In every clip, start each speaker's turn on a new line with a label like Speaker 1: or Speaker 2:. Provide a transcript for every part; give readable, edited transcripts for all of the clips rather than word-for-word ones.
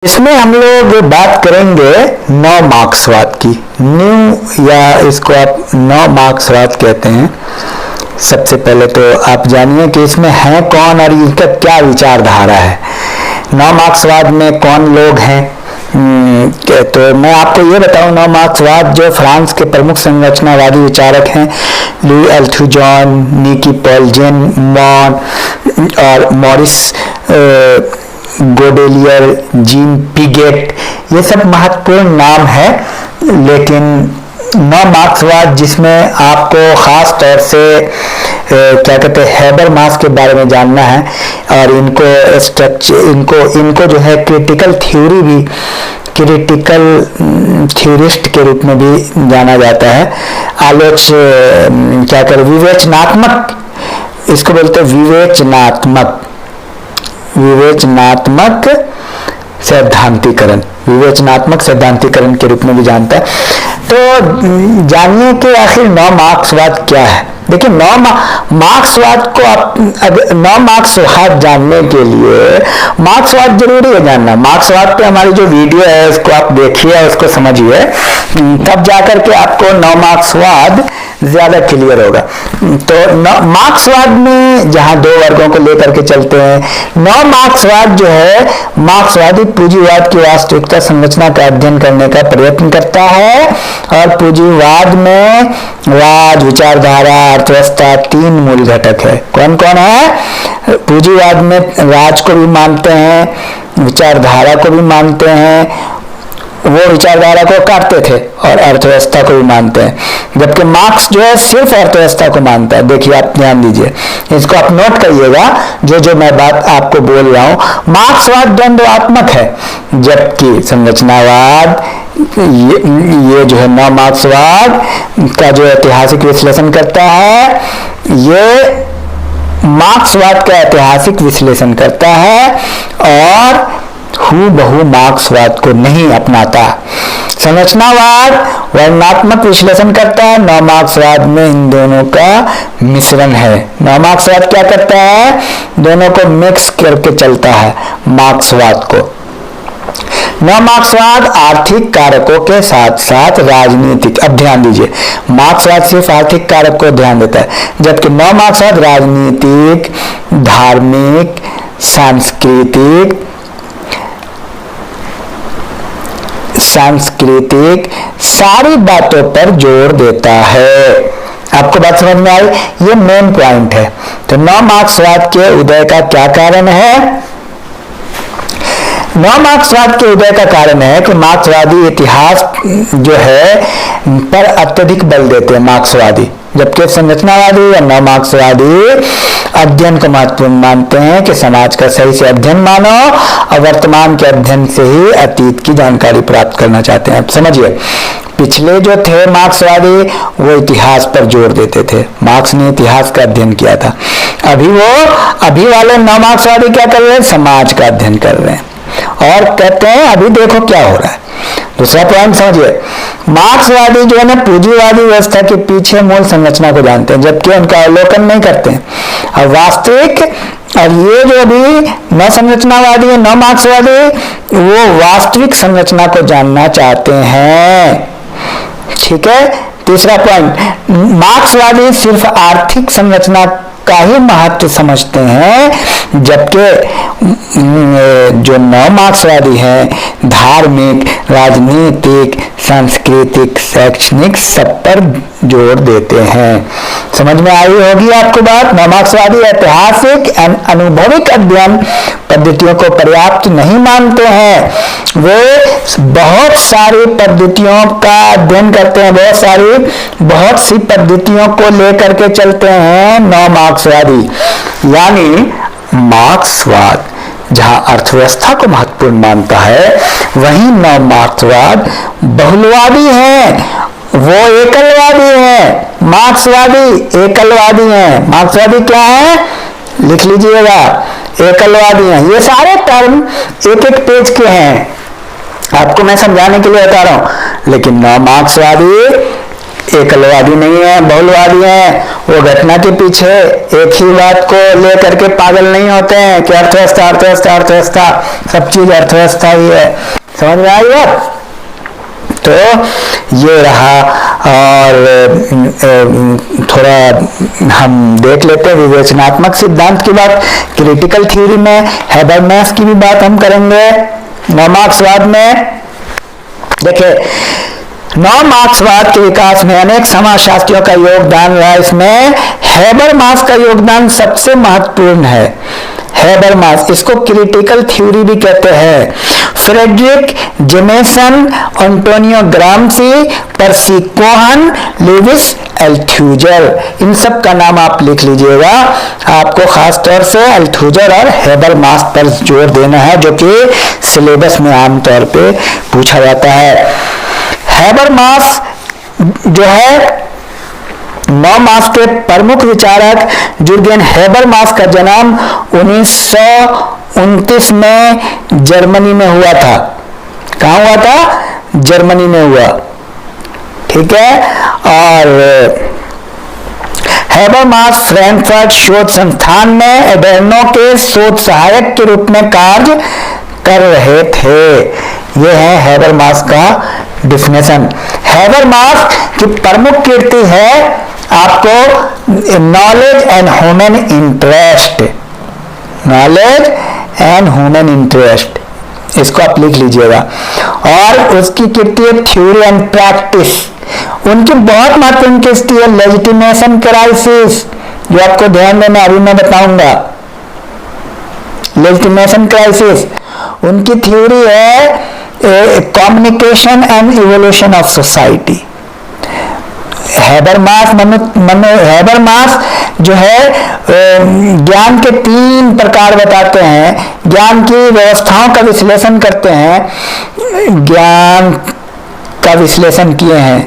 Speaker 1: इसमें हम लोग बात करेंगे नव मार्क्सवाद की। न्यू या इसको आप नव मार्क्सवाद कहते हैं। सबसे पहले तो आप जानिए कि इसमें है कौन और इनका क्या विचारधारा है। नव मार्क्सवाद में कौन लोग हैं? तो मैं आपको ये बताऊं, नव मार्क्सवाद जो फ्रांस के प्रमुख संरचनावादी विचारक हैं, लुई अल्थुजॉन, निकी पॉलजेन मॉन और मॉरिस गोडेलियर, जीन पिगेट, ये सब महत्वपूर्ण नाम है। लेकिन नव मार्क्सवाद जिसमें आपको खास तौर से क्या कहते हैं हेबरमास के बारे में जानना है और इनको स्ट्रक्चर इनको जो है क्रिटिकल थ्योरिस्ट के रूप में भी जाना जाता है। क्या कहते विवेचनात्मक, इसको बोलते हैं विवेचनात्मक सैद्धांतिकरण के रूप में भी जानता है। तो जानिए कि आखिर नव मार्क्सवाद क्या है। देखिए, नव मार्क्सवाद जानने के लिए मार्क्सवाद जरूरी है जानना। मार्क्सवाद पे हमारी जो वीडियो है उसको आप देखिए, उसको समझिए, तब जाकर के आपको नव मार्क्सवाद ज्यादा क्लियर होगा। तो मार्क्सवाद में जहां दो वर्गों को लेकर के चलते हैं, नव मार्क्सवाद जो है मार्क्सवादी पूंजीवाद की वास्तविकता संरचना का अध्ययन करने का प्रयत्न करता है। और पूंजीवाद में राज, विचारधारा, अर्थव्यवस्था, तीन मूल घटक है। कौन कौन है? पूंजीवाद में राज को भी मानते हैं, विचारधारा को भी मानते हैं, वो विचारधारा को काटते थे, और अर्थव्यवस्था को भी मानते हैं। जबकि मार्क्स जो है सिर्फ अर्थव्यवस्था को मानता है। देखिए, आप ध्यान दीजिए, इसको आप नोट करिएगा, जो मैं बात आपको बोल रहा हूं। मार्क्सवाद द्वंद्वात्मक है, जबकि संरचनावाद ये जो है नव मार्क्सवाद का जो ऐतिहासिक विश्लेषण करता है, ये मार्क्सवाद का ऐतिहासिक विश्लेषण करता है और हूबहू मार्क्सवाद को नहीं अपनाता। संरचनावाद वर्णनात्मक विश्लेषण करता है, नव मार्क्सवाद में इन दोनों का मिश्रण है। नव मार्क्सवाद क्या करता है? दोनों को मिक्स करके चलता है मार्क्सवाद को। नव मार्क्सवाद आर्थिक कारकों के साथ साथ राजनीतिक, अब ध्यान दीजिए, मार्क्सवाद सिर्फ आर्थिक कारक को ध्यान देता है, जबकि नव मार्क्सवाद राजनीतिक, धार्मिक, सांस्कृतिक सारी बातों पर जोर देता है। आपको बात समझ में आई? ये मेन पॉइंट है। तो नव मार्क्सवाद के उदय का क्या कारण है? नव मार्क्सवाद के उदय का कारण है कि मार्क्सवादी इतिहास जो है पर अत्यधिक बल देते हैं मार्क्सवादी, जबकि संरचनावादी या नव मार्क्सवादी अध्ययन को महत्वपूर्ण मानते हैं कि समाज का सही से अध्ययन मानो और वर्तमान के अध्ययन से ही अतीत की जानकारी प्राप्त करना चाहते हैं। समझिए, पिछले जो थे मार्क्सवादी वो इतिहास पर जोर देते थे, मार्क्स ने इतिहास का अध्ययन किया था। अभी वाले नव मार्क्सवादी क्या कर रहे हैं? समाज का अध्ययन कर रहे हैं और कहते हैं अभी देखो क्या हो रहा है। दूसरा पॉइंट समझिए, मार्क्सवादी जो है ना पूंजीवादी व्यवस्था के पीछे मूल संरचना को जानते हैं, जबकि उनका अवलोकन नहीं करते हैं। और वास्तविक, और ये जो अभी नव संरचनावादी है, नव मार्क्सवादी, वो वास्तविक संरचना को जानना चाहते हैं। ठीक है। तीसरा पॉइंट, मार्क्सवादी सिर्फ आर्थिक संरचना का ही महत्व समझते हैं, जबकि जो नव मार्क्सवादी हैं धार्मिक, राजनीतिक, सांस्कृतिक, शैक्षणिक सब पर जोर देते हैं। समझ में आई होगी आपको बात? नव मार्क्सवादी ऐतिहासिक अनुभविक अध्ययन पद्धतियों को पर्याप्त नहीं मानते हैं। वे बहुत सारी पद्धतियों का अध्ययन करते हैं, बहुत सी पद्धतियों को लेकर के चलते हैं नव मार्क्सवादी। यानी मार्क्सवाद जहां अर्थव्यवस्था को महत्वपूर्ण मानता है, वहीं नव मार्क्सवाद बहुलवादी है, वो एकलवादी है। मार्क्सवादी एकलवादी हैं। मार्क्सवादी क्या है? लिख लीजिएगा, एकलवादी हैं। ये सारे टर्म एक एक पेज के हैं, आपको मैं समझाने के लिए बता रहा हूं। लेकिन नव मार्क्सवादी एकलवादी नहीं है, बहुलवादी है। वो घटना के पीछे एक ही बात को लेकर के पागल नहीं होते हैं कि अर्थव्यवस्था अर्थव्यवस्था अर्थव्यवस्था, सब चीज अर्थव्यवस्था ही है। समझ में आई बात? तो ये रहा। और थोड़ा हम देख लेते हैं विवेचनात्मक सिद्धांत की बात। क्रिटिकल थ्योरी में हैबरमास की भी बात हम करेंगे। नवमार्क्सवाद में देखिए, नवमार्क्सवाद के विकास में अनेक समाजशास्त्रियों का योगदान रहा। इसमें हैबरमास का योगदान सबसे महत्वपूर्ण है। हैबरमास, इसको क्रिटिकल थ्योरी भी कहते हैं। फ्रेडरिक जेमेसन, एंटोनियो ग्राम्सी, पर्सी कोहन, लुइस अल्थुजर, इन सब का नाम आप लिख लीजिएगा। आपको खास तौर से अल्थुजर और हैबरमास पर जोर देना है, जो कि सिलेबस में आमतौर पे पूछा जाता है। हैबरमास जो है, नवमार्क्स के प्रमुख विचारक जुर्गेन हैबरमास का जन्म 1929 में जर्मनी में हुआ था। कहाँ हुआ था? जर्मनी में हुआ। ठीक है। और हैबरमास फ्रैंकफर्ट शोध संस्थान में एडर्नो के शोध सहायक के रूप में कार्य कर रहे थे। यह है हैबरमास का डिफिनेशन। हैबरमास की प्रमुख कीर्ति है आपको knowledge and human interest. Knowledge and human interest, इसको आप लिख लीजिएगा। और उसकी कीर्ति है थ्योरी एंड प्रैक्टिस। उनकी बहुत महत्वपूर्ण कीर्ति है लेजिटिमेशन क्राइसिस, जो आपको ध्यान देना, अभी मैं बताऊंगा। लेजिटिमेशन क्राइसिस उनकी थ्योरी है communication and evolution of society. Habermas जो है ज्ञान के 3 प्रकार बताते हैं। ज्ञान की व्यवस्थाओं का विश्लेषण करते हैं, ज्ञान का विश्लेषण किए हैं,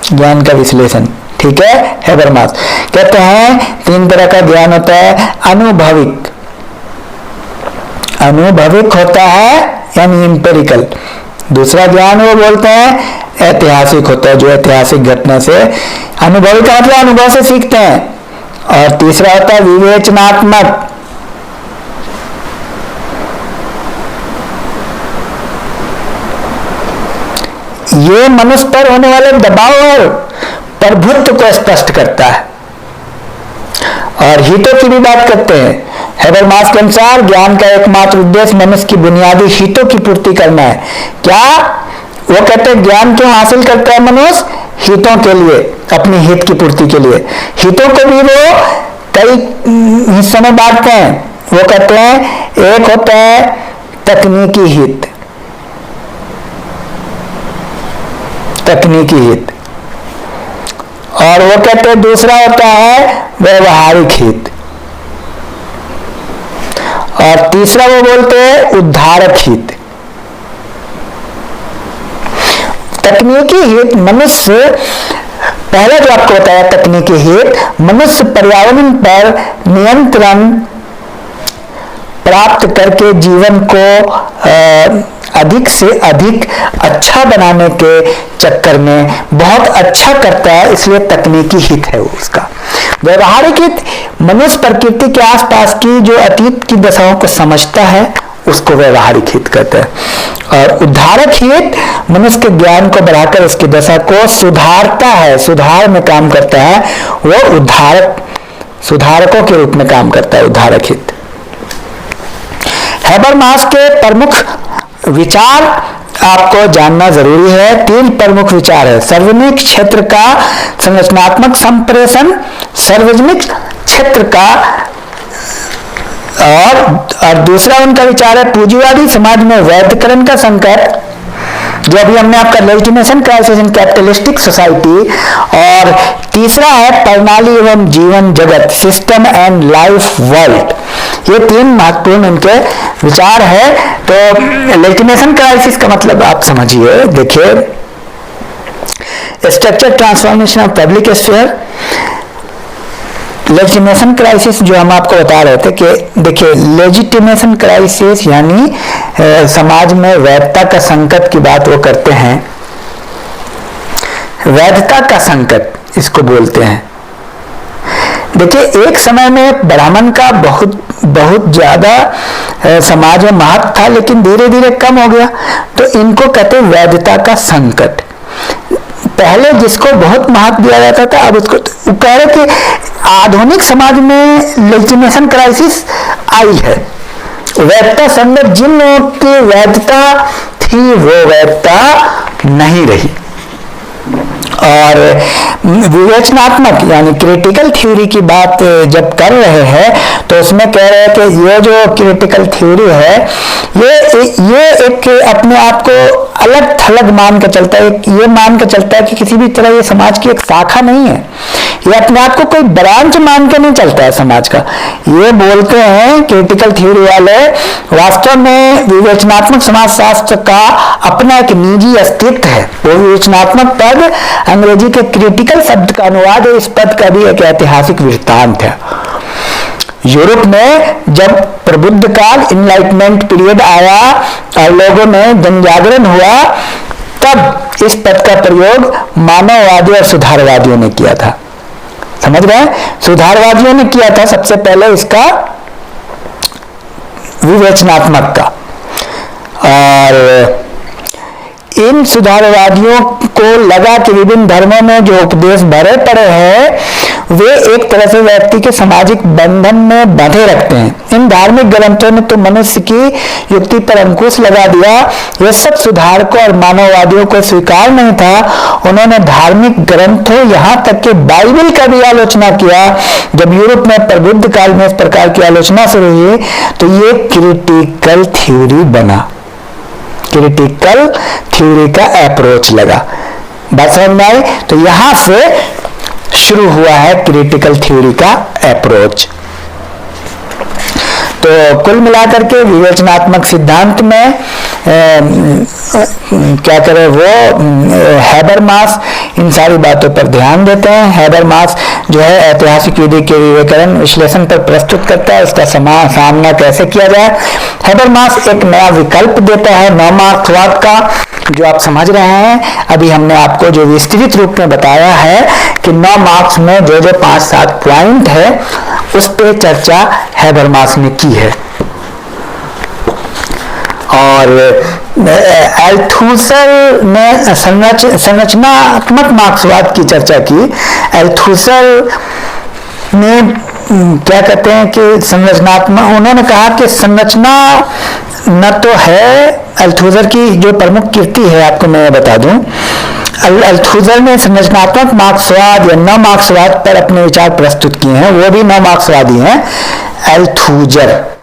Speaker 1: ज्ञान का विश्लेषण। ठीक है। हैबरमास कहते हैं 3 तरह का ज्ञान होता है। अनुभविक, अनुभविक होता है यानी इंपेरिकल। दूसरा ज्ञान वो बोलते हैं ऐतिहासिक होता है, जो ऐतिहासिक घटना से, अनुभव का मतलब अनुभव से सीखते हैं। और तीसरा होता है विवेचनात्मक। ये मनुष्य पर होने वाले दबाव और प्रभुत्व को स्पष्ट करता है। और हितों की भी बात करते हैं। हैबरमास के अनुसार ज्ञान का एकमात्र उद्देश्य मनुष्य की बुनियादी हितों की पूर्ति करना है। क्या वो कहते हैं ज्ञान क्यों हासिल करता है मनुष्य? हितों के लिए, अपनी हित की पूर्ति के लिए। हितों को भी वो कई हिस्सों में बांटते हैं। वो कहते हैं एक होता है तकनीकी हित, तकनीकी हित, और वो कहते हैं दूसरा होता है व्यवहारिक हित, और तीसरा वो बोलते हैं उद्धारक हित। तकनीकी हित मनुष्य, पहले जो आपको बताया तकनीकी हित, मनुष्य पर्यावरण पर नियंत्रण प्राप्त करके जीवन को अधिक से अधिक अच्छा बनाने के चक्कर में बहुत अच्छा करता है, इसलिए तकनीकी हित है उसका। व्यवहारिक हित मनुष्य प्रकृति के आसपास की जो अतीत की दशाओं को समझता है, उसको व्यवहारिक हित कहते हैं। और उद्धारक हित मनुष्य के ज्ञान को बढ़ाकर उसकी दशा को सुधारता है, सुधार में काम करता है, वो उद्धारक, सुधारकों के रूप में काम करता है, उद्धारक हित। हैबरमास के प्रमुख विचार आपको जानना जरूरी है। 3 प्रमुख विचार है। सार्वजनिक क्षेत्र का संरचनात्मक संप्रेषण, सार्वजनिक क्षेत्र का, और दूसरा उनका विचार है पूंजीवादी समाज में वैधकरण का संकट, जो अभी हमने आपका legitimation crisis in capitalistic society, और तीसरा है प्रणाली एवं जीवन जगत, सिस्टम एंड लाइफ वर्ल्ड। ये 3 महत्वपूर्ण उनके विचार है। तो लेजिटिमेशन क्राइसिस का मतलब आप समझिए, देखिए, structure transformation of public sphere. Legitimation crisis जो हम आपको बता रहे थे कि देखिए, लेजिटिमेशन क्राइसिस यानी समाज में वैधता का संकट की बात वो करते हैं। वैधता का संकट इसको बोलते हैं। देखिए, एक समय में ब्राह्मण का बहुत ज्यादा समाज में महत्व था, लेकिन धीरे धीरे कम हो गया, तो इनको कहते हैं वैधता का संकट। पहले जिसको बहुत महत्व दिया जाता था, अब उसको कह रहे कि आधुनिक समाज में लेजिटिमेशन क्राइसिस आई है। वैधता संकट, जिन लोगों की वैधता थी वो वैधता नहीं रही। और विवेचनात्मक यानी क्रिटिकल थ्योरी की बात जब कर रहे हैं तो उसमें कह रहे हैं कि ये जो क्रिटिकल थ्योरी है ये एक अपने आप को अलग थलग मान के चलता है, ये मान के चलता है कि किसी भी तरह ये समाज की एक शाखा नहीं है, ये अपने आप को कोई ब्रांच मान के नहीं चलता है समाज का। ये बोलते हैं क्रिटिकल थ्योरी वाले, वास्तव में विवेचनात्मक समाजशास्त्र का अपना एक निजी अस्तित्व है। वो विवेचनात्मक पद अंग्रेजी के क्रिटिकल शब्द का अनुवाद है, इस पद का भी एक ऐतिहासिक वृत्तांत है। यूरोप में जब प्रबुद्ध काल इनलाइटमेंट पीरियड आया और लोगों में जनजागरण हुआ, तब इस पद का प्रयोग मानववादियों और सुधारवादियों ने किया था। समझ रहे हैं? सुधारवादियों ने किया था सबसे पहले इसका विवेचनात्मक का, और इन सुधारवादियों को लगा कि विभिन्न धर्मों में जो उपदेश भरे पड़े हैं वे एक तरह से व्यक्ति के सामाजिक बंधन में बांधे रखते हैं। इन धार्मिक ग्रंथों ने तो मनुष्य की युक्ति पर अंकुश लगा दिया। यह सब सुधारकों और मानववादियों को स्वीकार नहीं था। उन्होंने धार्मिक ग्रंथों, यहाँ तक कि बाइबल का भी आलोचना किया। जब यूरोप में प्रबुद्ध काल में इस प्रकार की आलोचना शुरू हुई तो ये क्रिटिकल थ्योरी बना, क्रिटिकल थ्योरी का अप्रोच लगा। बात समझ में आई? तो यहां से शुरू हुआ है क्रिटिकल थ्योरी का अप्रोच। तो कुल मिलाकर के विवेचनात्मक सिद्धांत में क्या करें, वो हैबरमास इन सारी बातों पर ध्यान देते हैं। हैबरमास जो है ऐतिहासिक विधि के विवेकरण विश्लेषण पर प्रस्तुत करता है, उसका सामना कैसे किया जाए। हैबरमास एक नया विकल्प देता है नवमार्क्सवाद का, जो आप समझ रहे हैं। अभी हमने आपको जो विस्तृत रूप में बताया है कि 9 मार्क्स में जो 5-7 पॉइंट है उस पर चर्चा हैबरमास ने की है। और अल्थुसर ने संरचनात्मक मार्क्सवाद की चर्चा की। अल्थुसर ने क्या कहते हैं कि संरचनात्मक, उन्होंने कहा कि संरचना न तो है, अल्थुसर की जो प्रमुख कृति है आपको मैं बता दूं, अल्थुसर ने संरचनात्मक मार्क्सवाद या नव मार्क्सवाद पर अपने विचार प्रस्तुत किए हैं, वो भी नव मार्क्सवादी हैं अल्थुसर।